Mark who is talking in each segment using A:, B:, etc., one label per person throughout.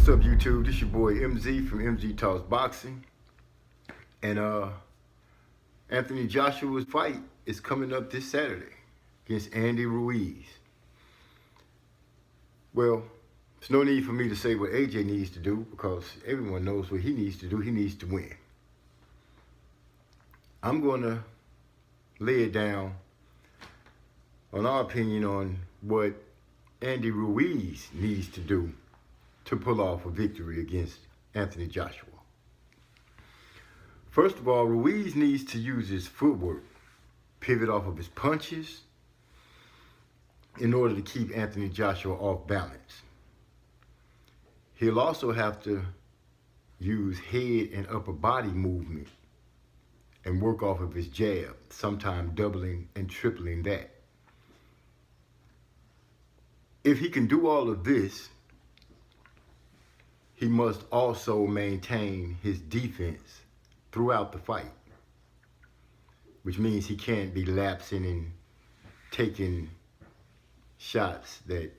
A: What's up, YouTube? This your boy MZ from MZ Talks Boxing. And Anthony Joshua's fight is coming up this Saturday against Andy Ruiz. Well, there's no need for me to say what AJ needs to do because everyone knows what he needs to do. He needs to win. I'm going to lay it down on our opinion on what Andy Ruiz needs to do to pull off a victory against Anthony Joshua. First of all, Ruiz needs to use his footwork, pivot off of his punches in order to keep Anthony Joshua off balance. He'll also have to use head and upper body movement and work off of his jab, sometimes doubling and tripling that. If he can do all of this, he must also maintain his defense throughout the fight, which means he can't be lapsing and taking shots that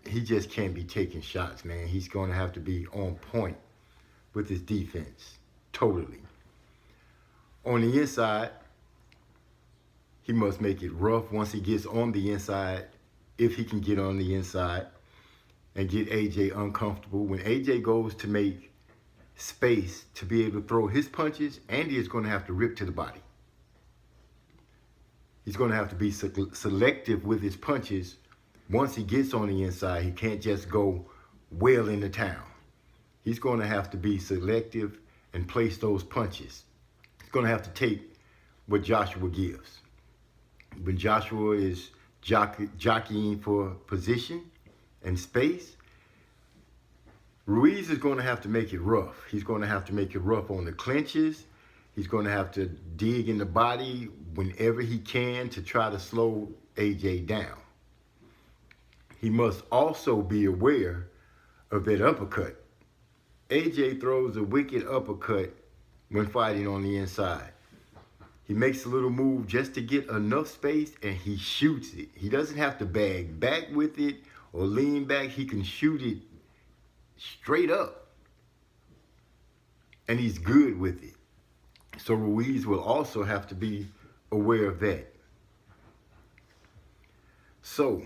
A: he just can't be taking shots, man. He's going to have to be on point with his defense, totally. On the inside, he must make it rough once he gets on the inside, if he can get on the inside and get AJ uncomfortable. When AJ goes to make space to be able to throw his punches, Andy is going to have to rip to the body. He's going to have to be selective with his punches. Once he gets on the inside, he can't just go well into town. He's going to have to be selective and place those punches. He's going to have to take what Joshua gives. When Joshua is jockeying for position and space, Ruiz is going to have to make it rough. He's going to have to make it rough on the clinches. He's going to have to dig in the body whenever he can to try to slow AJ down. He must also be aware of that uppercut. AJ throws a wicked uppercut when fighting on the inside. He makes a little move just to get enough space and he shoots it. He doesn't have to bag back with it or lean back. He can shoot it straight up. And he's good with it. So Ruiz will also have to be aware of that. So,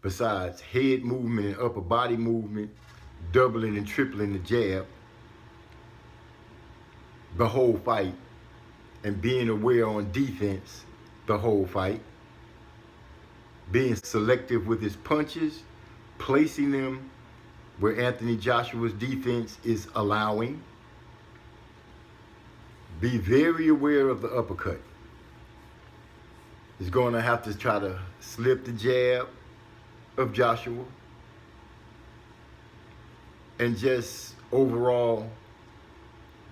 A: besides head movement and upper body movement, doubling and tripling the jab, the whole fight, and being aware on defense the whole fight, being selective with his punches, placing them where Anthony Joshua's defense is allowing. Be very aware of the uppercut. He's going to have to try to slip the jab of Joshua and just overall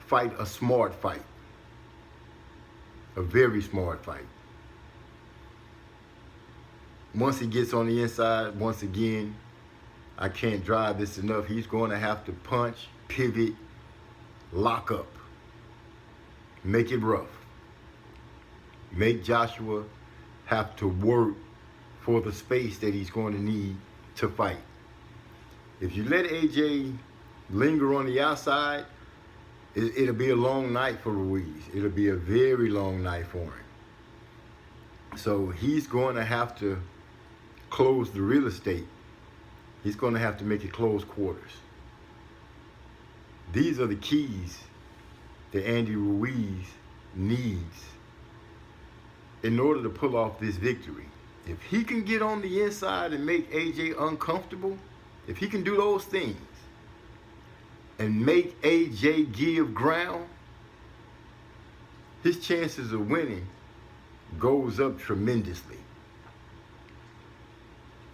A: fight a smart fight. A very smart fight. Once he gets on the inside, once again, I can't drive this enough. He's going to have to punch, pivot, lock up. Make it rough. Make Joshua have to work for the space that he's going to need to fight. If you let AJ linger on the outside, it'll be a long night for Ruiz. It'll be a very long night for him. So he's going to have to close the real estate. He's going to have to make it close quarters. These are the keys that Andy Ruiz needs in order to pull off this victory. If he can get on the inside and make AJ uncomfortable, if he can do those things, and make AJ give ground, his chances of winning goes up tremendously.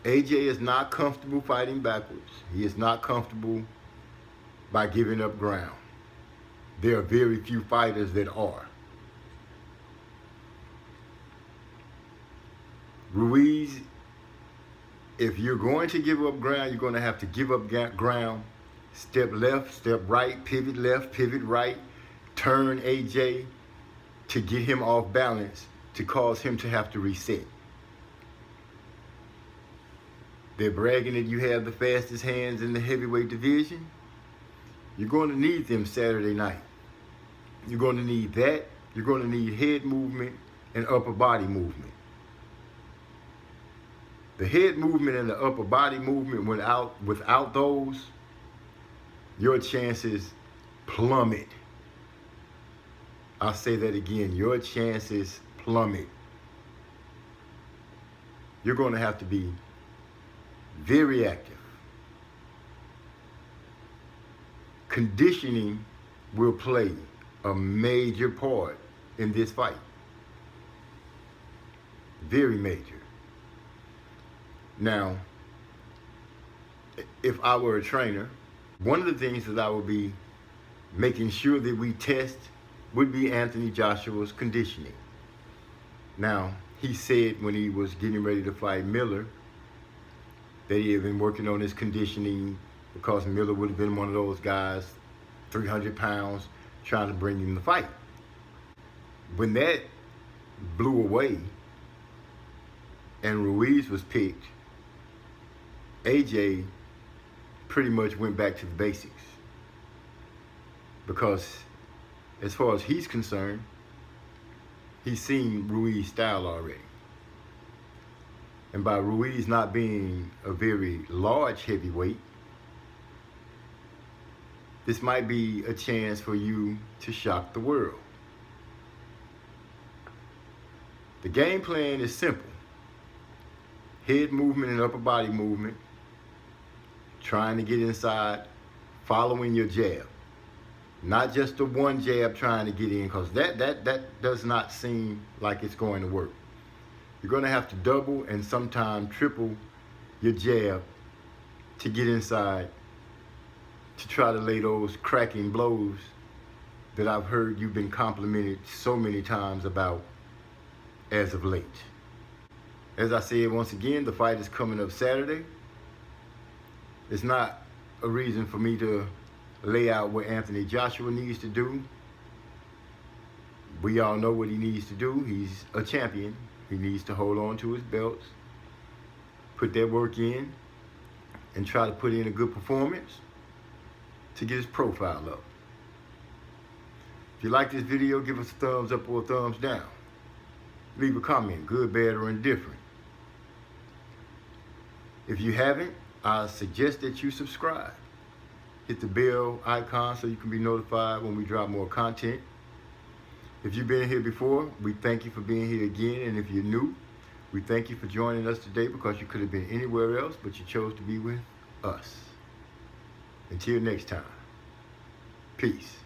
A: AJ is not comfortable fighting backwards. He is not comfortable by giving up ground. There are very few fighters that are. Ruiz, if you're going to give up ground, you're going to have to give up ground. Step left, step right, pivot left, pivot right, turn AJ to get him off balance, to cause him to have to reset. They're bragging that you have the fastest hands in the heavyweight division. You're going to need them Saturday night. You're going to need that. You're going to need head movement and upper body movement. The head movement and the upper body movement, without those, your chances plummet. I'll say that again. Your chances plummet. You're going to have to be very active. Conditioning will play a major part in this fight. Very major. Now, if I were a trainer, one of the things that I would be making sure that we test would be Anthony Joshua's conditioning. Now, he said when he was getting ready to fight Miller that he had been working on his conditioning because Miller would have been one of those guys, 300 pounds, trying to bring him the fight. When that blew away and Ruiz was picked, AJ pretty much went back to the basics. Because as far as he's concerned, he's seen Ruiz's style already. And by Ruiz not being a very large heavyweight, this might be a chance for you to shock the world. The game plan is simple. Head movement and upper body movement, trying to get inside, following your jab. Not just the one jab trying to get in, because that does not seem like it's going to work. You're going to have to double and sometimes triple your jab to get inside, to try to lay those cracking blows that I've heard you've been complimented so many times about as of late. As I said once again, the fight is coming up Saturday. It's not a reason for me to lay out what Anthony Joshua needs to do. We all know what he needs to do. He's a champion. He needs to hold on to his belts, put that work in, and try to put in a good performance to get his profile up. If you like this video, give us a thumbs up or a thumbs down. Leave a comment, good, bad, or indifferent. If you haven't, I suggest that you subscribe. Hit the bell icon so you can be notified when we drop more content. If you've been here before, we thank you for being here again. And if you're new, we thank you for joining us today, because you could have been anywhere else, but you chose to be with us. Until next time, peace.